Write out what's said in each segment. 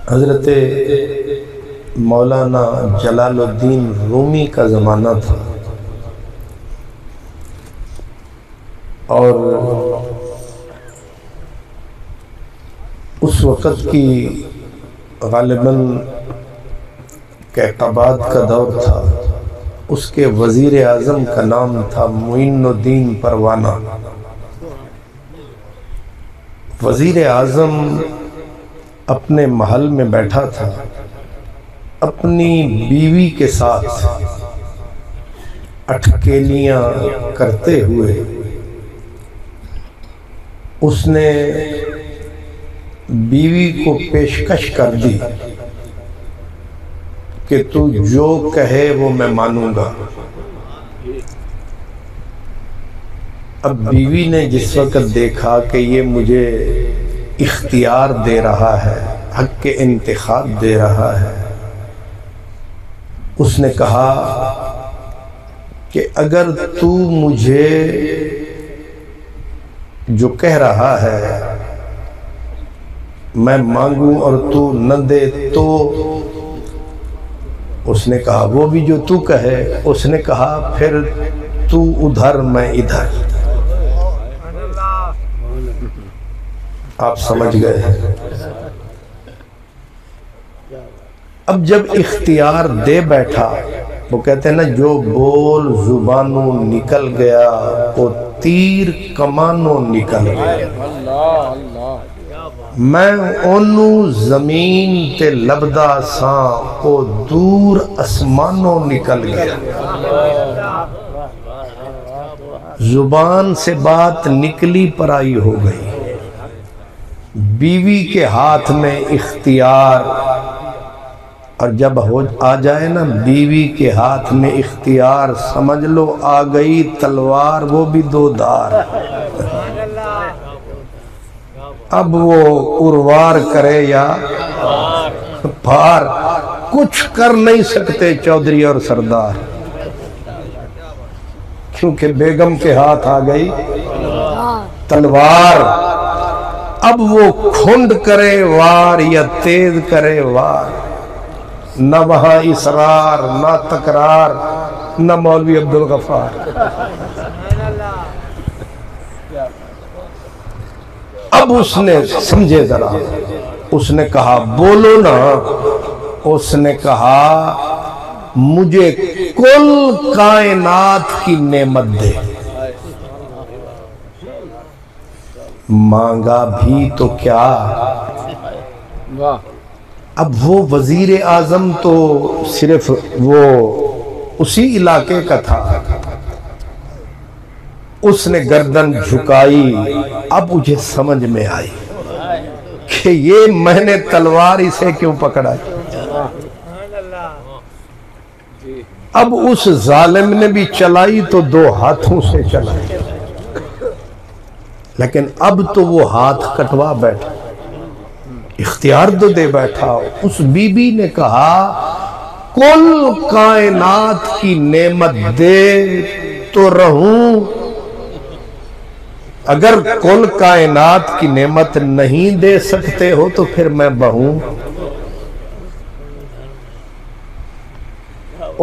حضرت مولانا جلال الدین رومی کا زمانہ تھا اور اس وقت کی غالباً قیقباد کا دور تھا. اس کے وزیر اعظم کا نام تھا معین الدین پروانہ. وزیر اعظم اپنے محل میں بیٹھا تھا اپنی بیوی کے ساتھ اٹکیلیاں کرتے ہوئے. اس نے بیوی کو پیشکش کر دی کہ تو جو کہے وہ میں مانوں گا. اب بیوی نے جس وقت دیکھا کہ یہ مجھے اختیار دے رہا ہے، حق کے انتخاب دے رہا ہے، اس نے کہا کہ اگر تو مجھے جو کہہ رہا ہے میں مانگوں اور تو نہ دے تو. اس نے کہا وہ بھی جو تو کہے. اس نے کہا پھر تو ادھر میں ادھر. آپ سمجھ گئے ہیں. اب جب اختیار دے بیٹھا، وہ کہتے ہیں نا جو بول زبانوں نکل گیا وہ تیر کمانوں نکل گیا. میں اونوں زمین تے لبدا ساں او دور اسمانوں نکل گیا. زبان سے بات نکلی پرائی ہو گئی. بیوی کے ہاتھ میں اختیار، اور جب آ جائے نا بیوی کے ہاتھ میں اختیار، سمجھ لو آ گئی تلوار، وہ بھی دو دھار. اب وہ اروار کرے یا پار، کچھ کر نہیں سکتے چودھری اور سردار، کیونکہ بیگم کے ہاتھ آ گئی تلوار. اب وہ کھنڈ کرے وار یا تیز کرے وار، نہ وہاں اصرار نہ تکرار، نہ مولوی عبدالغفار. اب اس نے سمجھے ذرا، اس نے کہا بولو نا. اس نے کہا مجھے کل کائنات کی نعمت دے. مانگا بھی تو کیا. اب وہ وزیر اعظم تو صرف وہ اسی علاقے کا تھا. اس نے گردن جھکائی. اب مجھے سمجھ میں آئی کہ یہ میں نے تلوار اسے کیوں پکڑا. اب اس ظالم نے بھی چلائی تو دو ہاتھوں سے چلائی، لیکن اب تو وہ ہاتھ کٹوا بیٹھا، اختیار تو دے بیٹھا. اس بی بی نے کہا کل کائنات کی نعمت دے تو رہوں، اگر کل کائنات کی نعمت نہیں دے سکتے ہو تو پھر میں بہوں.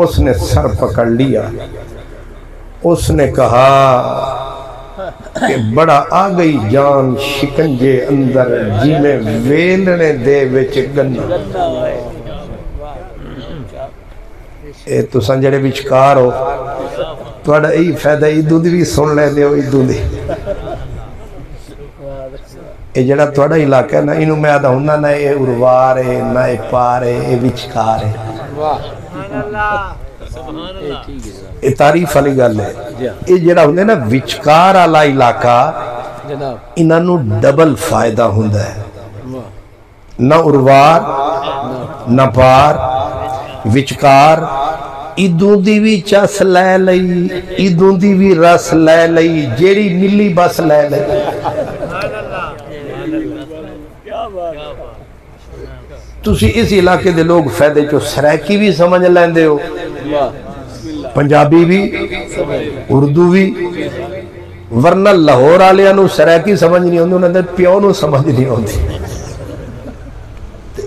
اس نے سر پکڑ لیا. اس نے کہا کہ بڑا آ گئی جان شکنجے اندر، جی میں ویلنے دے وچ گنا. اے تو سنجڑے وچکار ہو، توڑا ای فیدہ ایدوں دی بھی سن لے دے ہو. ایدوں دی اے جڑا توڑا علاقہ ہے نا، انہوں میں آدھا ہوں نہ اے اروار ہے، نہ اے پار ہے، اے وچکار ہے. اے تعریف علی گل ہے. اے جڑا ہوں نا وچکار آلا علاقہ، انہوں ڈبل فائدہ ہوں ہے. نہ اروار نہ پار، وچکار. ایدوں دی بھی چس لے لئی، ایدوں دی بھی رس لے لئی، جیڑی ملی بس لے لئی. تسی اس علاقے دے لوگ فائدے چو سریکی بھی سمجھ لیندے ہو، پنجابی بھی، اردو بھی، ورنہ لاہور آلیاں نو سریکی سمجھ نہیں ہوندی، انہوں نے پیو نو سمجھ نہیں ہوندی.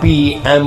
PM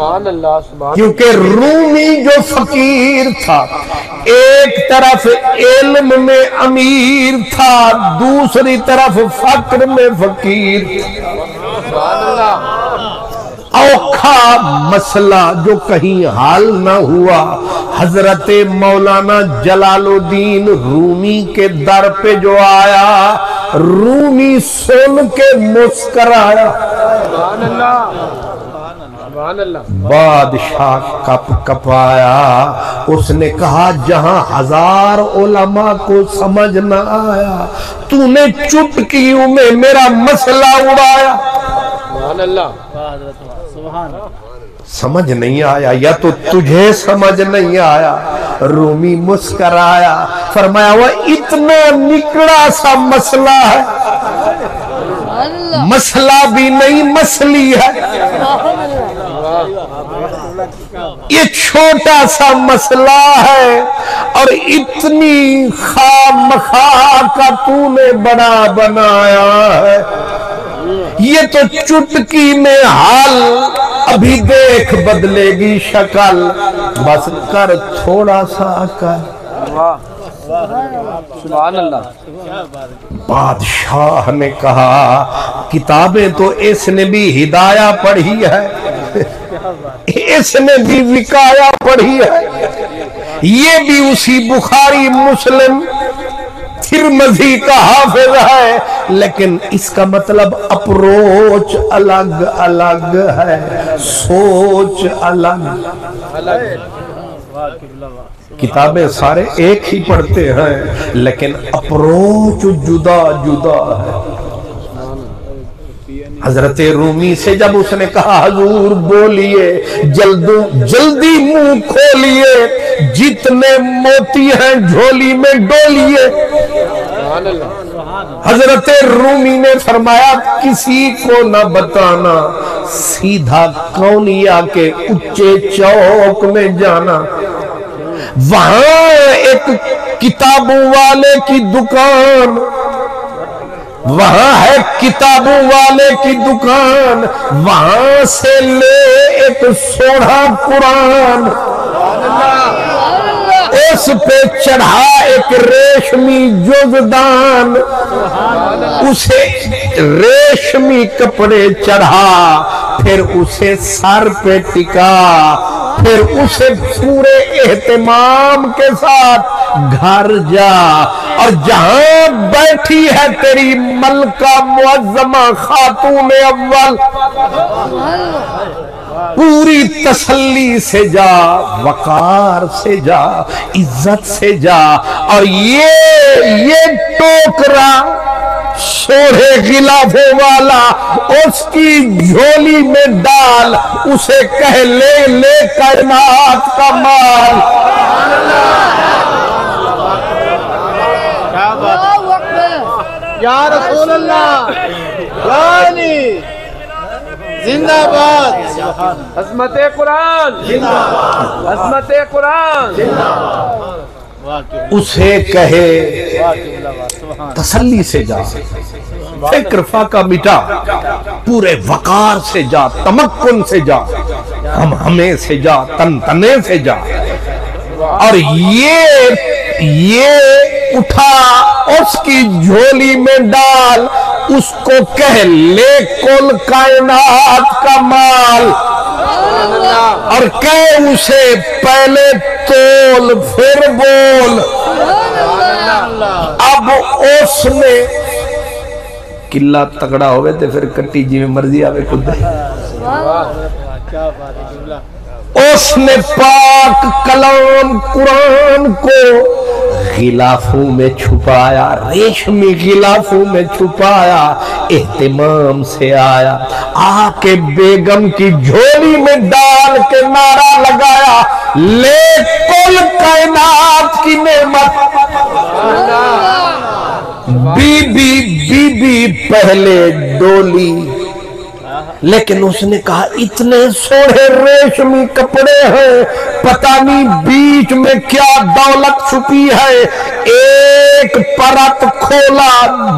کیونکہ رومی جو فقیر تھا ایک طرف علم میں امیر تھا دوسری طرف فقر میں فقیر تھا اوکھا مسئلہ جو کہیں حل نہ ہوا حضرت مولانا جلال الدین رومی کے در پہ جو آیا رومی سن کے مسکرایا بادشاہ کپ کپایا اس نے کہا جہاں 1000 علماء کو سمجھ نہ آیا تو نے چٹکیوں میں میرا مسئلہ اڑایا سمجھ نہیں آیا یا تو تجھے سمجھ نہیں آیا رومی مسکرایا فرمایا وہ اتنا نکڑا سا مسئلہ ہے مسئلہ بھی نہیں مسئلی ہے یہ چھوٹا سا مسئلہ ہے اور اتنی خام مخواہ کا تو نے بڑا بنایا ہے یہ تو چٹکی میں حال ابھی دیکھ بدلے گی شکل بس کر تھوڑا سا کر سبحان اللہ بادشاہ نے کہا کتابیں تو اس نے بھی ہدایہ پڑھی ہے اس نے بھی وقایہ پڑھی ہے یہ بھی اسی بخاری مسلم ترمذی کا حافظ ہے لیکن اس کا مطلب اپروچ الگ الگ ہے سوچ الگ کتابیں سارے ایک ہی پڑھتے ہیں لیکن اپروچ جدا جدا ہے حضرت رومی سے جب اس نے کہا حضور بولیے جلدی منہ کھولیے جتنے موتی ہیں جھولی میں ڈولیے حضرت رومی نے فرمایا کسی کو نہ بتانا سیدھا کونیا کے اچے چوک میں جانا وہاں ایک کتابوں والے کی دکان وہاں ہے کتابوں والے کی دکان وہاں سے لے ایک سوڑا قرآن اس پہ چڑھا ایک ریشمی جزدان اسے ریشمی کپڑے چڑھا پھر اسے سر پہ ٹکا پھر اسے پورے اہتمام کے ساتھ گھر جا اور جہاں بیٹھی ہے تیری ملکہ معظمہ خاتون اول پوری تسلی سے جا وقار سے جا عزت سے جا اور یہ ٹوکرا سوڑے غلافوں والا اس کی جھولی میں ڈال اسے کہہ لے کائنات کا مال یا رسول اللہ یعنی زندہ باد عظمت قرآن عظمت قرآن اسے کہے تسلی سے جا فکر فاقہ مٹا پورے وقار سے جا تمکن سے جا ہمیں سے جا تنے سے جا اور یہ اٹھا اس کی جھولی میں ڈال اس کو کہہ لے کل کائنات کا مال اور کہہ اسے پہلے تول پھر بول اب اس نے قلعہ تگڑا ہوئے تھے پھر کٹی جی میں مرضی آوے خود اس نے پاک کلام قرآن کو غلافوں میں چھپایا ریشمی غلافوں میں چھپایا اہتمام سے آیا آ کے بیگم کی جھولی میں ڈال کے نعرہ لگایا لے کل کائنات کی نعمت بی بی پہلے ڈولی لیکن اس نے کہا اتنے سوڑے ریشمی کپڑے ہیں پتہ نہیں بیچ میں کیا دولت چھپی ہے ایک پرت کھولا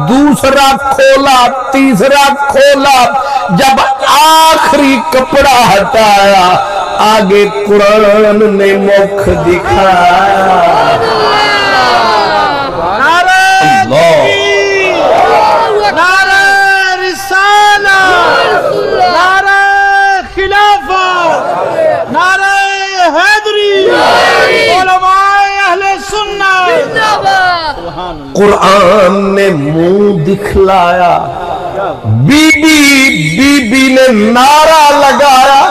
دوسرا کھولا تیسرا کھولا جب آخری کپڑا ہٹایا آگے قرآن نے مکھ دکھایا نعرہ رسالہ نعرہ خلافہ نعرہ حیدری علماء اہل سنت قرآن نے منہ دکھلایا بی بی نے نعرہ لگایا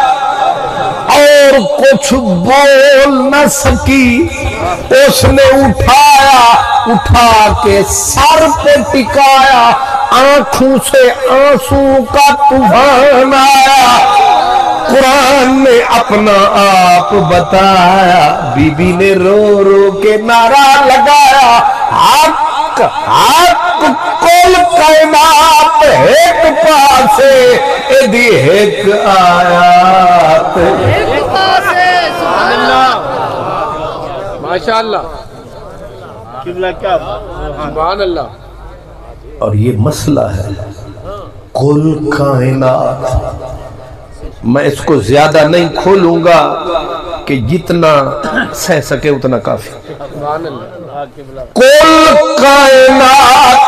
اور کچھ بول نہ سکی اس نے اٹھا کے سر پہ ٹکایا آنکھوں سے آنسو کا طوفان آیا قرآن نے اپنا آپ بتایا بی بی نے رو رو کے نعرہ لگایا حق کل کائنات ایک پاسے ایدی ایک آیات ماشاءاللہ سبحان اللہ اور یہ مسئلہ ہے کل کائنات میں اس کو زیادہ نہیں کھولوں گا کہ جتنا سہ سکے اتنا کافی کل کائنات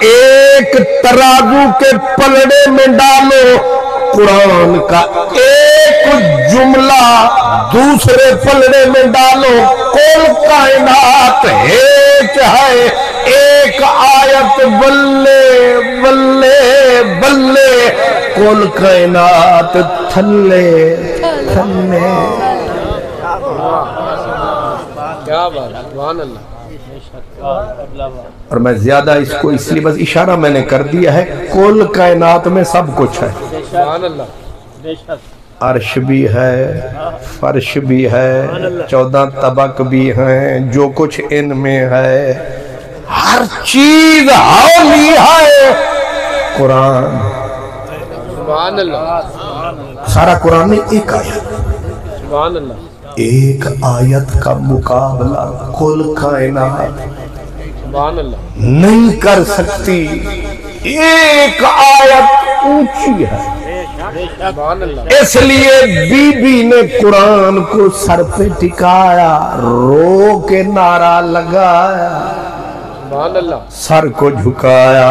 ایک ترازو کے پلڑے میں ڈالو قرآن کا ایک جملہ دوسرے پلڑے میں ڈالو کل کائنات ایک ہے ایک آیت بلے بلے بلے کل کائنات تھلے تھلے کیا بات سبحان اللہ اور میں زیادہ اس کو اس لیے بس اشارہ میں نے کر دیا ہے کل کائنات میں سب کچھ ہے سبحان اللہ عرش بھی ہے فرش بھی ہے 14 طبق بھی ہیں جو کچھ ان میں ہے ہر چیز حالی ہے قرآن سبحان اللہ سارا قرآن میں ایک آیت سبحان اللہ ایک آیت کا مقابلہ کل کائنات سبحان اللہ نہیں کر سکتی ایک آیت اونچی ہے سبحان اللہ اس لیے بی بی نے قرآن کو سر پہ ٹکایا رو کے نعرہ لگایا سبحان اللہ سر کو جھکایا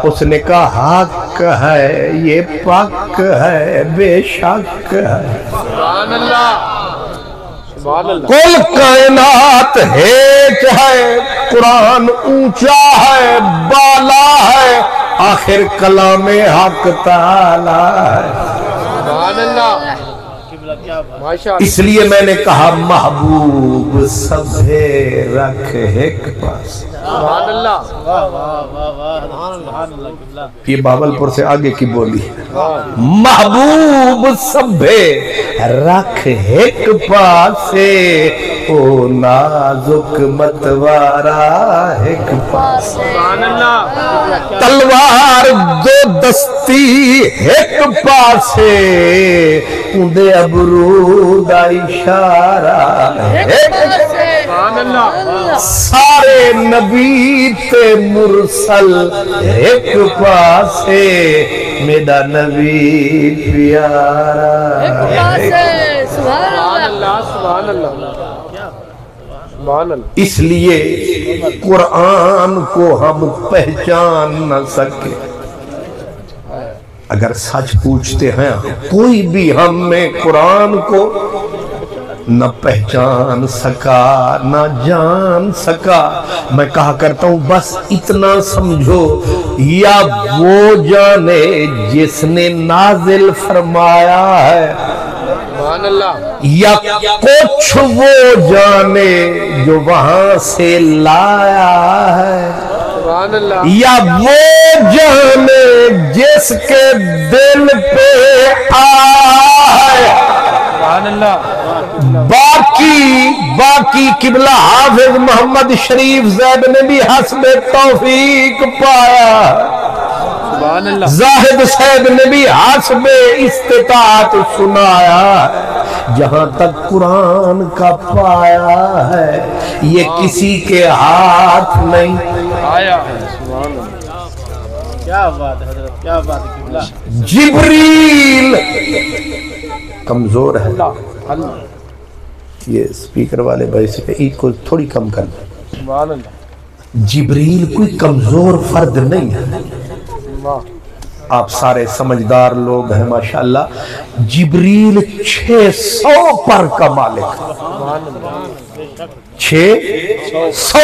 اس نے کہا حق ہے یہ پاک ہے بے شک ہے سبحان اللہ سبحان اللہ کل کائنات ایک ہے قرآن اونچا ہے بالا ہے آخر کلام حق تعالی ہے سبحان اللہ ماشاءاللہ اس لیے میں نے کہا محبوب سبھے رکھ ایک پاس سبحان اللہ یہ باولپور سے آگے کی بولی محبوب سبھے رکھ ایک پاسے او نازک متوارا ایک پاسے سبحان اللہ تلوار دو دستی ایک پاسے اندے ابرو دا اشارہ ایک سبحان اللہ سارے نبی تے مرسل ایک پاسے میرا نبی پیارا سبحان اللہ سبحان اللہ سبحان اللہ اس لیے قرآن کو ہم پہچان نہ سکے اگر سچ پوچھتے ہیں کوئی بھی ہم میں قرآن کو نہ پہچان سکا نہ جان سکا میں کہا کرتا ہوں بس اتنا سمجھو یا وہ جانے جس نے نازل فرمایا ہے سبحان اللہ یا کچھ وہ جانے جو وہاں سے لایا ہے سبحان اللہ یا وہ جانے جس کے دل پہ آئے سبحان اللہ باقی قبلہ حافظ محمد شریف زید نے بھی حسب توفیق پایا سبحان اللہ زاہد سید نے بھی حسب استطاعت سنایا جہاں تک قرآن کا پایا ہے یہ کسی کے ہاتھ نہیں آیا ہے سبحان اللہ کیا بات ہے حضرت، کیا بات ہے قبلہ۔ جبریل کمزور ہے، اللہ یہ سپیکر والے بھائی سے کہ عید کو تھوڑی کم کر دیں۔ سبحان اللہ، جبریل کوئی کمزور فرد نہیں ہے، واہ، آپ سارے سمجھدار لوگ ہیں ماشاءاللہ۔ جبریل 600 پر کا مالک ہے، 600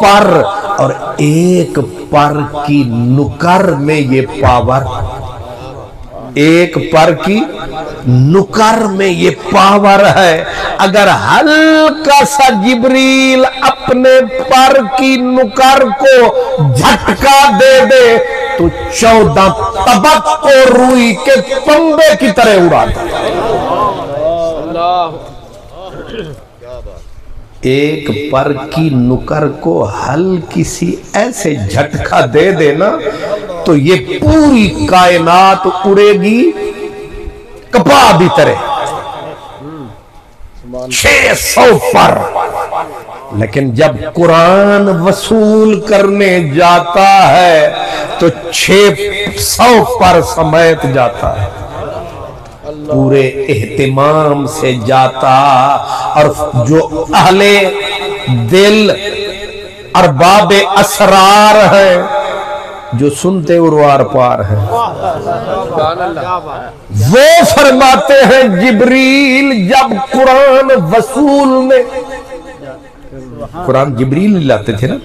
پر، اور ایک پر کی نکر میں یہ پاور، ایک پر کی نکر میں یہ پاور ہے۔ اگر ہلکا سا جبریل اپنے پر کی نکر کو جھٹکا دے دے تو 14 طبق کو روئی کے تنبے کی طرح اڑا دے۔ اللہ، ایک پر کی نکر کو ہلکی سی ایسے جھٹکا دے دینا تو یہ پوری کائنات اڑے گی کپا دی طرح، 600 پر۔ لیکن جب قرآن وصول کرنے جاتا ہے تو 600 پر سمیت جاتا ہے، پورے اہتمام سے جاتا، اور جو اہل دل ارباب اسرار ہیں جو سنتے اروار پار ہیں، وہ فرماتے ہیں جبریل جب قرآن وصول میں، قرآن جبریل لاتے تھے نا،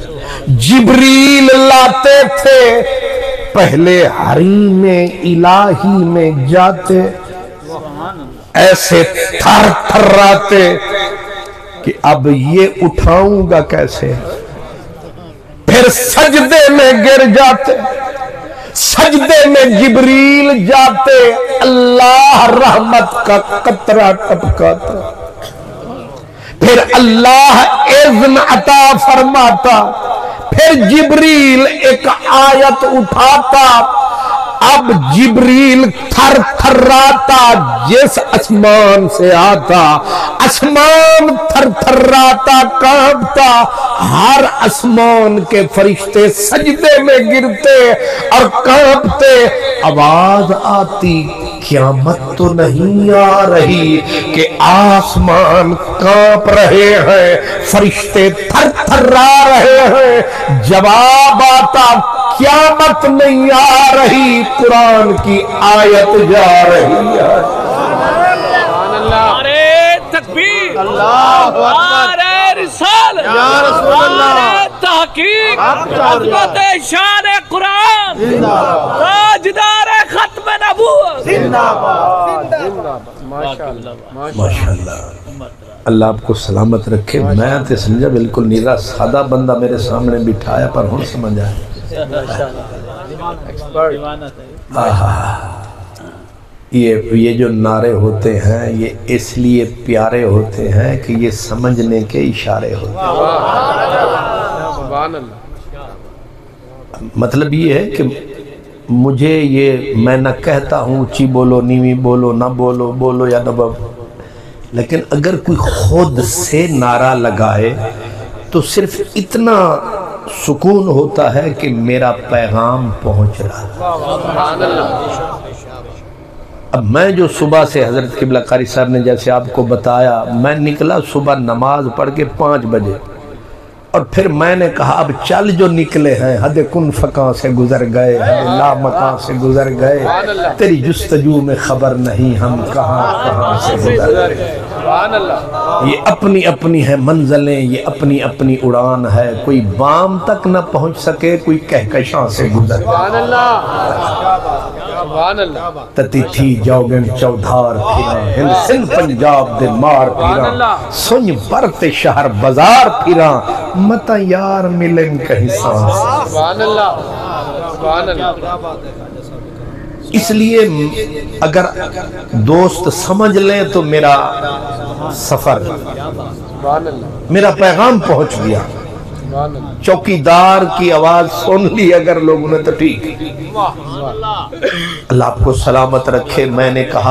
جبریل لاتے تھے، پہلے حریم الہی میں جاتے، ایسے تھر تھراتے کہ اب یہ اٹھاؤں گا کیسے، پھر سجدے میں گر جاتے، سجدے میں جبریل جاتے، اللہ رحمت کا قطرہ ٹپکاتا، پھر اللہ اذن عطا فرماتا، پھر جبریل ایک آیت اٹھاتا، اب جبریل تھر تھراتا، جس اسمان سے آتا اسمان تھر تھراتا کانپتا، ہر اسمان کے فرشتے سجدے میں گرتے اور کانپتے، آواز آتی قیامت تو نہیں آ رہی کہ آسمان کانپ رہے ہیں، فرشتے تھر تھرا رہے ہیں، جواب آتا قیامت نہیں آ رہی، قرآن کی آیت جا رہی ہے۔ نعرے تکبیر، اللہ نعرے رسالت، یا رسول اللہ، نعرے تحقیق، عظمت شان قرآن، تاجدار ختم نبوت، زندہ باد، ماشاءاللہ، ماشاءاللہ، اللہ آپ کو سلامت رکھے۔ میں تے سمجھا بالکل نیرا سادہ بندہ میرے سامنے بٹھایا پر ہوں سمجھ آئے۔ یہ جو نعرے ہوتے ہیں یہ اس لیے پیارے ہوتے ہیں کہ یہ سمجھنے کے اشارے ہوتے ہیں۔ سبحان اللہ، مطلب یہ ہے کہ مجھے یہ میں نہ کہتا ہوں اونچی بولو نیوی بولو نہ بولو بولو یا نہ بولو، لیکن اگر کوئی خود سے نعرہ لگائے تو صرف اتنا سکون ہوتا ہے کہ میرا پیغام پہنچ رہا ہے۔ سبحان اللہ، اب میں جو صبح سے حضرت قبلہ قاری صاحب نے جیسے آپ کو بتایا، میں نکلا صبح نماز پڑھ کے 5 بجے، اور پھر میں نے کہا اب چل جو نکلے ہیں، حد کن فقاں سے گزر گئے، حد لا مکان سے گزر گئے، تیری جستجو میں خبر نہیں ہم کہاں کہاں سے گزر گئے۔ سبحان اللہ، یہ اپنی اپنی ہیں منزلیں، یہ اپنی اپنی اڑان ہے، کوئی بام تک نہ پہنچ سکے، کوئی کہکشاں سے گزر گئے۔ سبحان اللہ، سبحان اللہ، تتی تھی جوگن چودھار پھرا، ہند سندھ پنجاب دے مار پھرا، سنج برت شہر بازار پھرا، متا یار ملن کہیں سانس۔ سبحان اللہ، سبحان اللہ، اس لیے اگر دوست سمجھ لیں تو میرا سفر، سبحان اللہ، میرا پیغام پہنچ گیا۔ سبحان اللہ، چوکیدار کی آواز سن لی اگر لوگوں نے تو ٹھیک۔ اللہ آپ کو سلامت رکھے۔ میں نے کہا